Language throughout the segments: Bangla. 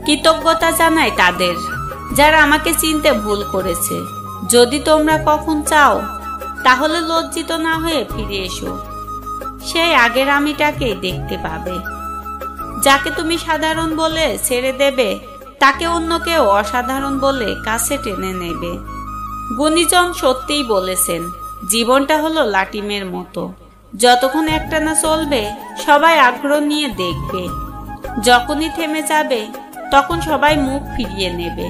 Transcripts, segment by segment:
কৃতজ্ঞতা জানাই তাদের যারা আমাকে চিনতে ভুল করেছে। যদি তোমরা কখন চাও তাহলে লজ্জিত না হয়ে ফিরে এসো, সেই আগের আমিটাকেই দেখতে পাবে। যাকে তুমি সাধারণ বলে ছেড়ে দেবে তাকে অন্য কেউ অসাধারণ বলে কাছে টেনে নেবে। গুণীজন সত্যিই বলেছেন, জীবনটা হলো লাটিমের মতো, যতক্ষণ একটানা চলবে সবাই আগ্রহ নিয়ে দেখবে, যখনই থেমে যাবে তখন সবাই মুখ ফিরিয়ে নেবে।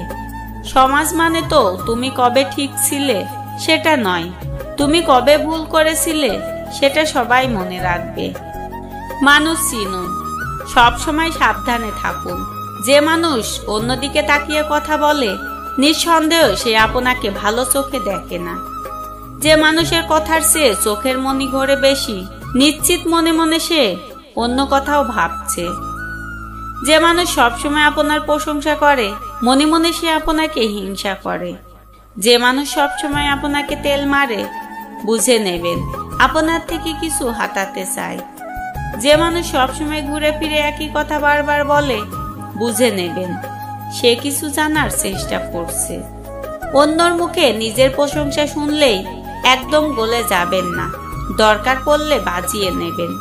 সমাজ মানে তো তুমি কবে ঠিক ছিলে সেটা নয়, তুমি কবে ভুল করেছিলে সেটা সবাই মনে রাখবে। মানুষ চিনুন, সবসময় সাবধানে থাকুন। যে মানুষ অন্যদিকে তাকিয়ে কথা বলে নিঃসন্দেহ সে আপনাকে ভালো চোখে দেখে না। যে মানুষের কথার চেয়ে চোখের মনি ঘোরে বেশি, নিশ্চিত মনে মনে সে অন্য কথাও ভাবছে। যে মানুষ সবসময় আপনার প্রশংসা করে মনে মনে সে আপনাকে হিংসা করে। যে মানুষ সবসময় আপনাকে তেল মারে বুঝে নেবেন আপনার থেকে কিছু হাতাতে চায়। যে মানুষ সবসময় ঘুরে ফিরে একই কথা বারবার বলে বুঝে নেবেন সে কিছু জানার চেষ্টা করছে। অন্যর মুখে নিজের প্রশংসা শুনলেই একদম গলে যাবেন না, দরকার পড়লে বাজিয়ে নেবেন।